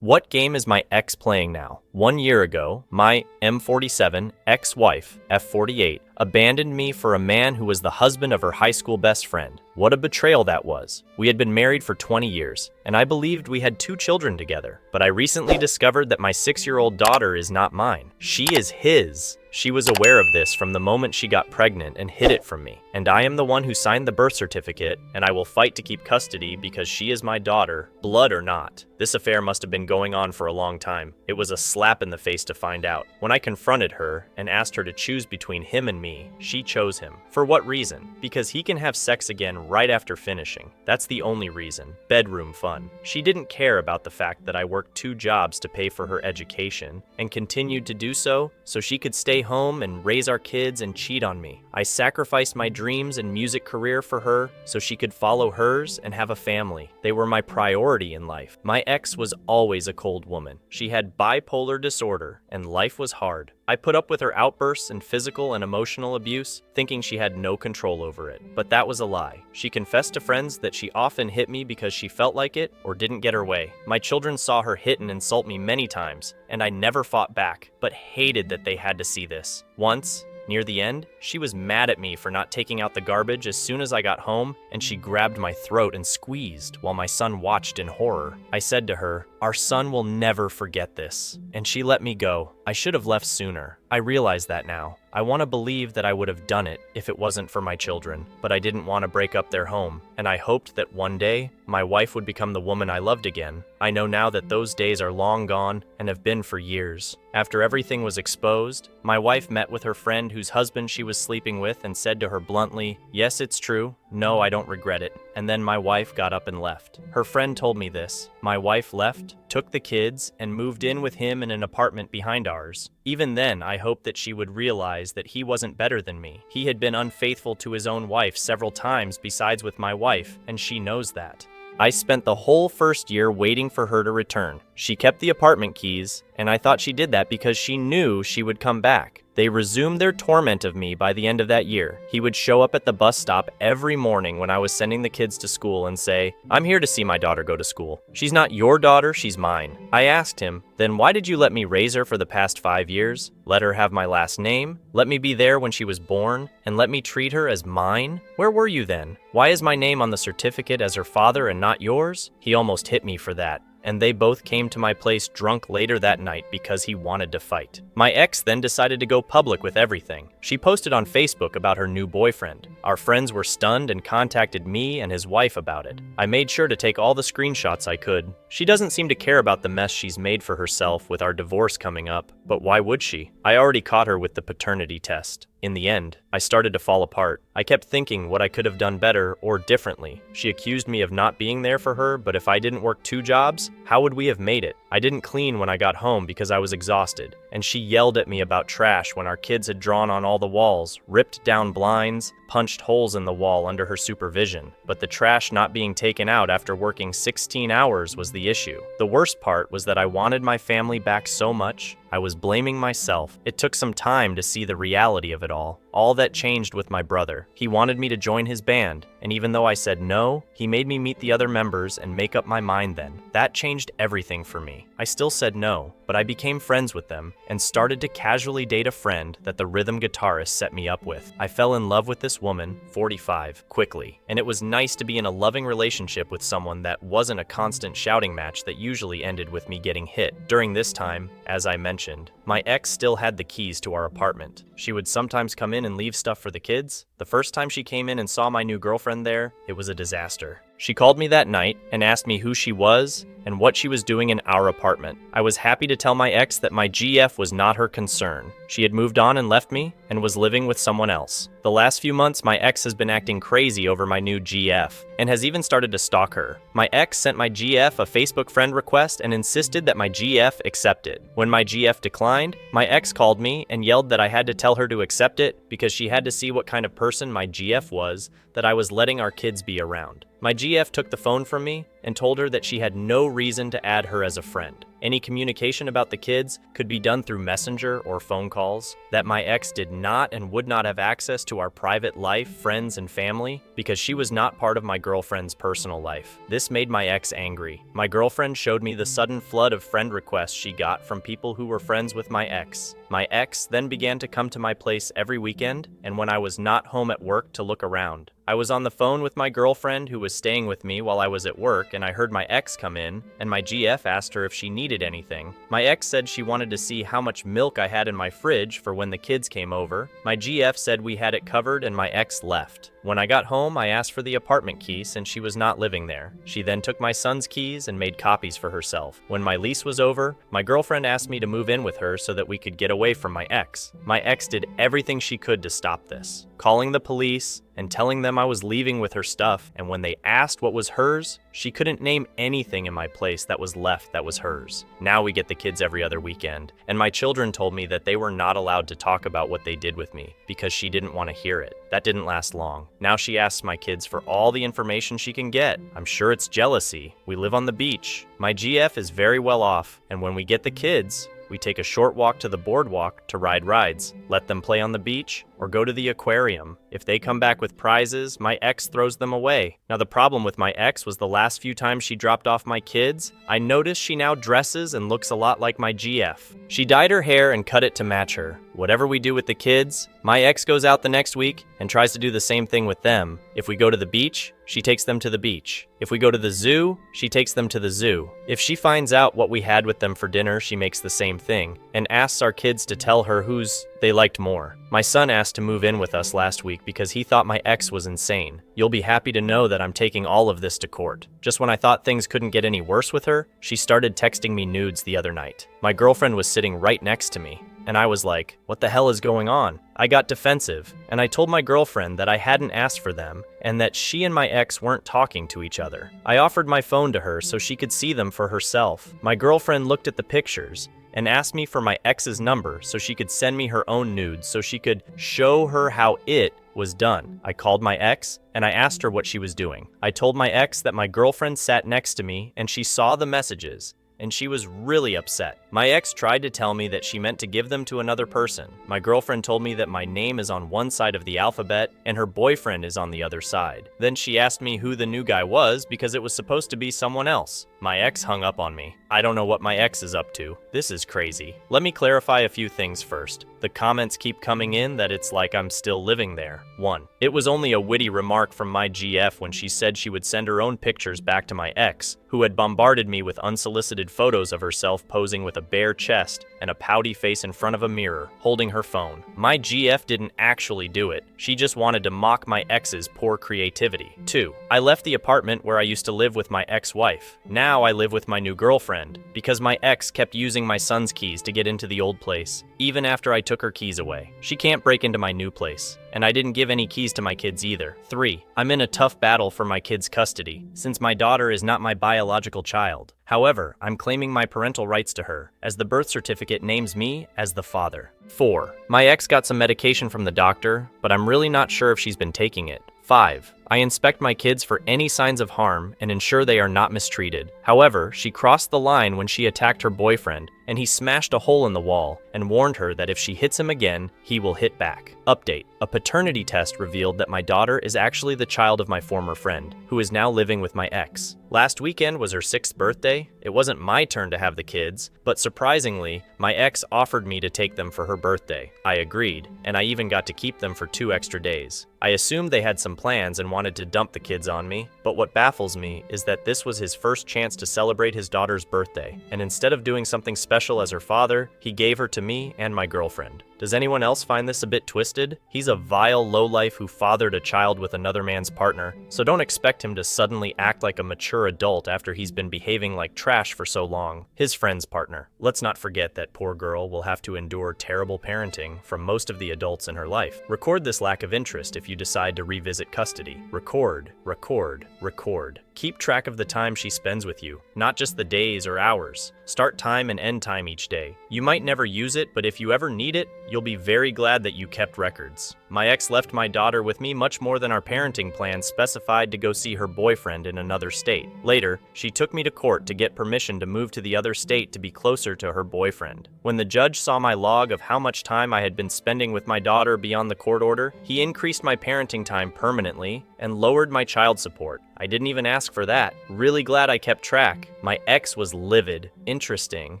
What game is my ex playing now? 1 year ago, my M47 ex-wife, F48, abandoned me for a man who was the husband of her high school best friend. What a betrayal that was. We had been married for 20 years, and I believed we had 2 children together. But I recently discovered that my 6-year-old daughter is not mine. She is his. She was aware of this from the moment she got pregnant and hid it from me. And I am the one who signed the birth certificate, and I will fight to keep custody because she is my daughter, blood or not. This affair must have been going on for a long time. It was a slap in the face to find out. When I confronted her and asked her to choose between him and me, she chose him. For what reason? Because he can have sex again right after finishing. That's the only reason. Bedroom fun. She didn't care about the fact that I worked 2 jobs to pay for her education and continued to do so she could stay home and raise our kids and cheat on me. I sacrificed my dreams and music career for her so she could follow hers and have a family. They were my priority in life. My ex was always a cold woman. She had bipolar disorder and life was hard. I put up with her outbursts and physical and emotional abuse, thinking she had no control over it. But that was a lie. She confessed to friends that she often hit me because she felt like it or didn't get her way. My children saw her hit and insult me many times, and I never fought back, but hated that they had to see this. Once, near the end, she was mad at me for not taking out the garbage as soon as I got home, and she grabbed my throat and squeezed while my son watched in horror. I said to her, "Our son will never forget this." And she let me go. I should have left sooner. I realize that now. I want to believe that I would have done it if it wasn't for my children, but I didn't want to break up their home, and I hoped that one day my wife would become the woman I loved again. I know now that those days are long gone and have been for years. After everything was exposed, my wife met with her friend whose husband she was sleeping with and said to her bluntly, "Yes, it's true. No, I don't regret it." And then my wife got up and left. Her friend told me this. My wife left, took the kids, and moved in with him in an apartment behind ours. Even then, I hoped that she would realize that he wasn't better than me. He had been unfaithful to his own wife several times besides with my wife, and she knows that. I spent the whole first year waiting for her to return. She kept the apartment keys, and I thought she did that because she knew she would come back. They resumed their torment of me by the end of that year. He would show up at the bus stop every morning when I was sending the kids to school and say, "I'm here to see my daughter go to school. She's not your daughter, she's mine." I asked him, "Then why did you let me raise her for the past 5 years? Let her have my last name? Let me be there when she was born? And let me treat her as mine? Where were you then? Why is my name on the certificate as her father and not yours?" He almost hit me for that. And they both came to my place drunk later that night because he wanted to fight. My ex then decided to go public with everything. She posted on Facebook about her new boyfriend. Our friends were stunned and contacted me and his wife about it. I made sure to take all the screenshots I could. She doesn't seem to care about the mess she's made for herself with our divorce coming up, but why would she? I already caught her with the paternity test. In the end, I started to fall apart. I kept thinking what I could have done better or differently. She accused me of not being there for her, but if I didn't work 2 jobs, how would we have made it? I didn't clean when I got home because I was exhausted, and she yelled at me about trash when our kids had drawn on all the walls, ripped down blinds, punched holes in the wall under her supervision. But the trash not being taken out after working 16 hours was the issue. The worst part was that I wanted my family back so much, I was blaming myself. It took some time to see the reality of it all. All that changed with my brother. He wanted me to join his band, and even though I said no, he made me meet the other members and make up my mind then. That changed everything for me. I still said no, but I became friends with them and started to casually date a friend that the rhythm guitarist set me up with. I fell in love with this woman, 45, quickly, and it was nice to be in a loving relationship with someone that wasn't a constant shouting match that usually ended with me getting hit. During this time, as I mentioned, my ex still had the keys to our apartment. She would sometimes come in and leave stuff for the kids. The first time she came in and saw my new girlfriend there, it was a disaster. She called me that night and asked me who she was and what she was doing in our apartment. I was happy to tell my ex that my GF was not her concern. She had moved on and left me and was living with someone else. The last few months, my ex has been acting crazy over my new GF and has even started to stalk her. My ex sent my GF a Facebook friend request and insisted that my GF accept it. When my GF declined, my ex called me and yelled that I had to tell her to accept it because she had to see what kind of person my GF was that I was letting our kids be around. My GF took the phone from me and told her that she had no reason to add her as a friend. Any communication about the kids could be done through Messenger or phone calls, that my ex did not and would not have access to our private life, friends, and family because she was not part of my girlfriend's personal life. This made my ex angry. My girlfriend showed me the sudden flood of friend requests she got from people who were friends with my ex. My ex then began to come to my place every weekend and when I was not home at work to look around. I was on the phone with my girlfriend who was staying with me while I was at work, and I heard my ex come in, and my GF asked her if she needed anything. My ex said she wanted to see how much milk I had in my fridge for when the kids came over. My GF said we had it covered and my ex left. When I got home, I asked for the apartment key since she was not living there. She then took my son's keys and made copies for herself. When my lease was over, my girlfriend asked me to move in with her so that we could get away from my ex. My ex did everything she could to stop this, calling the police and telling them I was leaving with her stuff, and when they asked what was hers, she couldn't name anything in my place that was left that was hers. Now we get the kids every other weekend, and my children told me that they were not allowed to talk about what they did with me because she didn't want to hear it. That didn't last long. Now she asks my kids for all the information she can get. I'm sure it's jealousy. We live on the beach. My GF is very well off, and when we get the kids, we take a short walk to the boardwalk to ride rides, let them play on the beach, or go to the aquarium. If they come back with prizes, my ex throws them away. Now the problem with my ex was the last few times she dropped off my kids, I noticed she now dresses and looks a lot like my GF. She dyed her hair and cut it to match her. Whatever we do with the kids, my ex goes out the next week and tries to do the same thing with them. If we go to the beach, she takes them to the beach. If we go to the zoo, she takes them to the zoo. If she finds out what we had with them for dinner, she makes the same thing and asks our kids to tell her whose they liked more. My son asked to move in with us last week because he thought my ex was insane. You'll be happy to know that I'm taking all of this to court. Just when I thought things couldn't get any worse with her, she started texting me nudes the other night. My girlfriend was sitting right next to me, and I was like, what the hell is going on? I got defensive, and I told my girlfriend that I hadn't asked for them and that she and my ex weren't talking to each other. I offered my phone to her so she could see them for herself. My girlfriend looked at the pictures and asked me for my ex's number so she could send me her own nudes so she could show her how it was done. I called my ex and I asked her what she was doing. I told my ex that my girlfriend sat next to me and she saw the messages, and she was really upset. My ex tried to tell me that she meant to give them to another person. My girlfriend told me that my name is on one side of the alphabet and her boyfriend is on the other side. Then she asked me who the new guy was because it was supposed to be someone else. My ex hung up on me. I don't know what my ex is up to. This is crazy. Let me clarify a few things first. The comments keep coming in that it's like I'm still living there. 1. It was only a witty remark from my GF when she said she would send her own pictures back to my ex, who had bombarded me with unsolicited photos of herself posing with a bare chest and a pouty face in front of a mirror, holding her phone. My GF didn't actually do it. She just wanted to mock my ex's poor creativity. 2. I left the apartment where I used to live with my ex-wife. Now I live with my new girlfriend because my ex kept using my son's keys to get into the old place, even after I took her keys away. She can't break into my new place, and I didn't give any keys to my kids either. 3. I'm in a tough battle for my kids' custody, since my daughter is not my biological child. However, I'm claiming my parental rights to her, as the birth certificate names me as the father. 4. My ex got some medication from the doctor, but I'm really not sure if she's been taking it. 5. I inspect my kids for any signs of harm and ensure they are not mistreated. However, she crossed the line when she attacked her boyfriend, and he smashed a hole in the wall and warned her that if she hits him again, he will hit back. Update: a paternity test revealed that my daughter is actually the child of my former friend, who is now living with my ex. Last weekend was her 6th birthday. It wasn't my turn to have the kids, but surprisingly, my ex offered me to take them for her birthday. I agreed, and I even got to keep them for 2 extra days. I assumed they had some plans and wanted to dump the kids on me, but what baffles me is that this was his first chance to celebrate his daughter's birthday, and instead of doing something special as her father, he gave her to me and my girlfriend. Does anyone else find this a bit twisted? He's a vile lowlife who fathered a child with another man's partner, so don't expect him to suddenly act like a mature adult after he's been behaving like trash for so long. His friend's partner. Let's not forget that poor girl will have to endure terrible parenting from most of the adults in her life. Record this lack of interest if you decide to revisit custody. Record, record, record. Keep track of the time she spends with you, not just the days or hours. Start time and end time each day. You might never use it, but if you ever need it, you'll be very glad that you kept records. My ex left my daughter with me much more than our parenting plan specified to go see her boyfriend in another state. Later, she took me to court to get permission to move to the other state to be closer to her boyfriend. When the judge saw my log of how much time I had been spending with my daughter beyond the court order, he increased my parenting time permanently and lowered my child support. I didn't even ask for that. Really glad I kept track. My ex was livid. Interesting.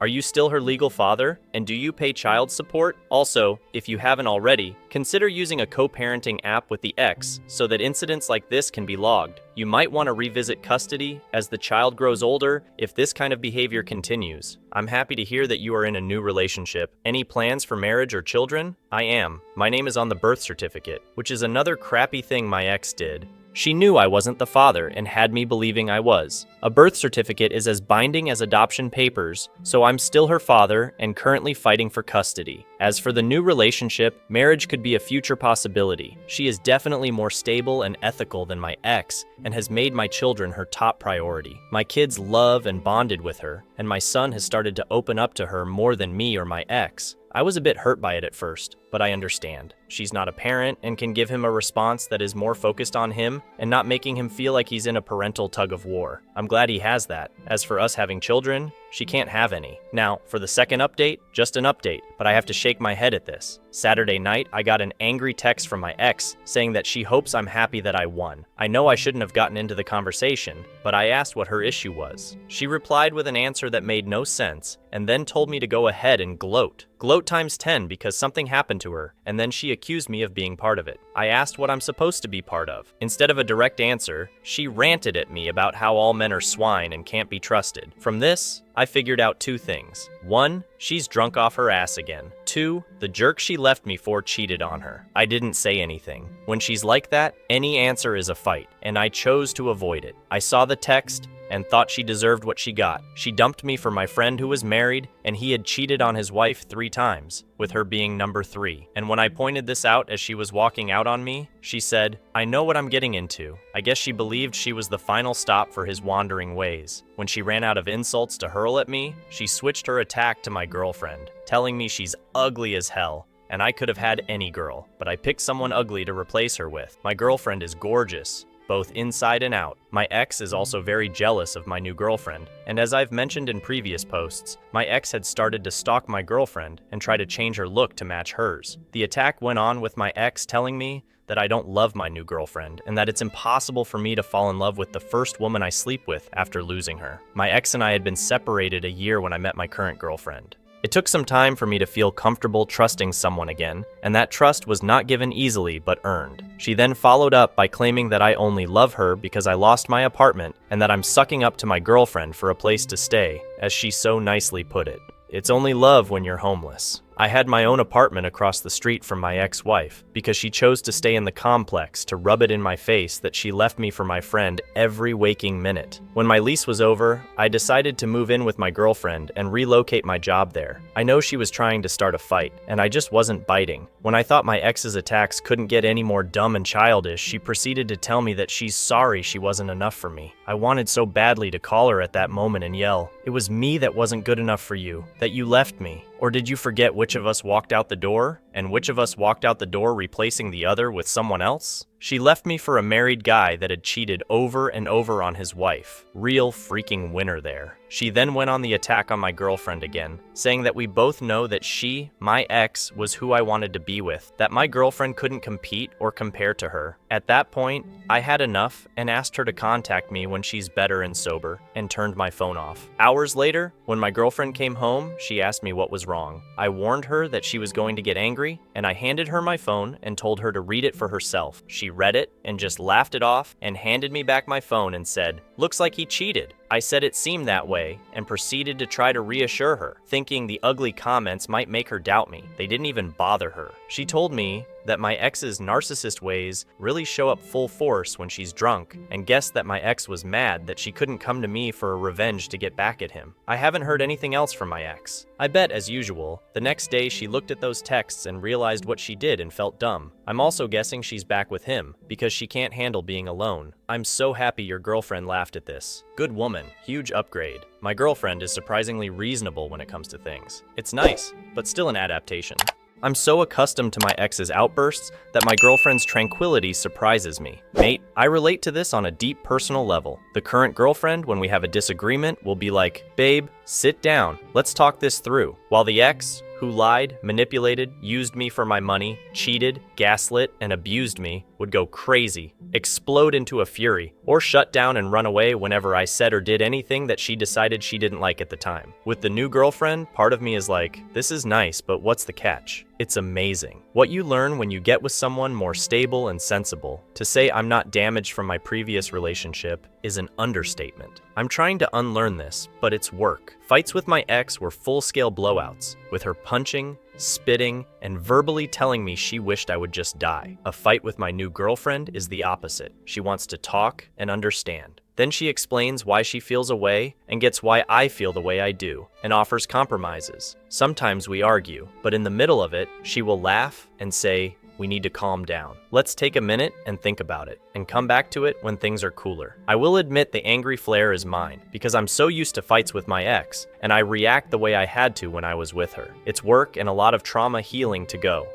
Are you still her legal father? And do you pay child support? Also, if you haven't already, consider using a co-parenting app with the ex so that incidents like this can be logged. You might want to revisit custody as the child grows older if this kind of behavior continues. I'm happy to hear that you are in a new relationship. Any plans for marriage or children? I am. My name is on the birth certificate, which is another crappy thing my ex did. She knew I wasn't the father and had me believing I was. A birth certificate is as binding as adoption papers, so I'm still her father and currently fighting for custody. As for the new relationship, marriage could be a future possibility. She is definitely more stable and ethical than my ex and has made my children her top priority. My kids love and bonded with her, and my son has started to open up to her more than me or my ex. I was a bit hurt by it at first, but I understand. She's not a parent and can give him a response that is more focused on him and not making him feel like he's in a parental tug of war. I'm glad he has that. As for us having children, she can't have any. Now, for the second update, just an update, but I have to shake my head at this. Saturday night, I got an angry text from my ex saying that she hopes I'm happy that I won. I know I shouldn't have gotten into the conversation, but I asked what her issue was. She replied with an answer that made no sense and then told me to go ahead and gloat. Gloat times 10 because something happened to her, and then she accused me of being part of it. I asked what I'm supposed to be part of. Instead of a direct answer, she ranted at me about how all men are swine and can't be trusted. From this, I figured out two things. 1, she's drunk off her ass again. 2, the jerk she left me for cheated on her. I didn't say anything. When she's like that, any answer is a fight, and I chose to avoid it. I saw the text and thought she deserved what she got. She dumped me for my friend who was married, and he had cheated on his wife 3 times, with her being number 3. And when I pointed this out as she was walking out on me, she said, "I know what I'm getting into." I guess she believed she was the final stop for his wandering ways. When she ran out of insults to hurl at me, she switched her attack to my girlfriend, telling me she's ugly as hell. And I could have had any girl, but I picked someone ugly to replace her with. My girlfriend is gorgeous, both inside and out. My ex is also very jealous of my new girlfriend, and as I've mentioned in previous posts, my ex had started to stalk my girlfriend and try to change her look to match hers. The attack went on with my ex telling me that I don't love my new girlfriend and that it's impossible for me to fall in love with the first woman I sleep with after losing her. My ex and I had been separated a year when I met my current girlfriend. It took some time for me to feel comfortable trusting someone again, and that trust was not given easily but earned. She then followed up by claiming that I only love her because I lost my apartment and that I'm sucking up to my girlfriend for a place to stay, as she so nicely put it. It's only love when you're homeless. I had my own apartment across the street from my ex-wife because she chose to stay in the complex to rub it in my face that she left me for my friend every waking minute. When my lease was over, I decided to move in with my girlfriend and relocate my job there. I know she was trying to start a fight, and I just wasn't biting. When I thought my ex's attacks couldn't get any more dumb and childish, she proceeded to tell me that she's sorry she wasn't enough for me. I wanted so badly to call her at that moment and yell, "It was me that wasn't good enough for you, that you left me. Or did you forget which of us walked out the door? And which of us walked out the door replacing the other with someone else?" She left me for a married guy that had cheated over and over on his wife. Real freaking winner there. She then went on the attack on my girlfriend again, saying that we both know that she, my ex, was who I wanted to be with, that my girlfriend couldn't compete or compare to her. At that point, I had enough and asked her to contact me when she's better and sober, and turned my phone off. Hours later, when my girlfriend came home, she asked me what was wrong. I warned her that she was going to get angry, and I handed her my phone and told her to read it for herself. She read it and just laughed it off and handed me back my phone and said, "Looks like he cheated." I said it seemed that way and proceeded to try to reassure her, thinking the ugly comments might make her doubt me. They didn't even bother her. She told me that my ex's narcissist ways really show up full force when she's drunk, and guessed that my ex was mad that she couldn't come to me for a revenge to get back at him. I haven't heard anything else from my ex. I bet, as usual, the next day she looked at those texts and realized what she did and felt dumb. I'm also guessing she's back with him, because she can't handle being alone. I'm so happy your girlfriend laughed at this. Good woman, huge upgrade. My girlfriend is surprisingly reasonable when it comes to things. It's nice, but still an adaptation. I'm so accustomed to my ex's outbursts that my girlfriend's tranquility surprises me. Mate, I relate to this on a deep personal level. The current girlfriend, when we have a disagreement, will be like, babe, sit down, let's talk this through. While the ex, who lied, manipulated, used me for my money, cheated, gaslit, and abused me, would go crazy, explode into a fury, or shut down and run away whenever I said or did anything that she decided she didn't like at the time. With the new girlfriend, part of me is like, this is nice, but what's the catch? It's amazing. What you learn when you get with someone more stable and sensible. To say I'm not damaged from my previous relationship is an understatement. I'm trying to unlearn this, but it's work. Fights with my ex were full-scale blowouts, with her punching, spitting, and verbally telling me she wished I would just die. A fight with my new girlfriend is the opposite. She wants to talk and understand. Then she explains why she feels a way and gets why I feel the way I do, and offers compromises. Sometimes we argue, but in the middle of it, she will laugh and say, we need to calm down. Let's take a minute and think about it, and come back to it when things are cooler. I will admit the angry flare is mine, because I'm so used to fights with my ex, and I react the way I had to when I was with her. It's work and a lot of trauma healing to go.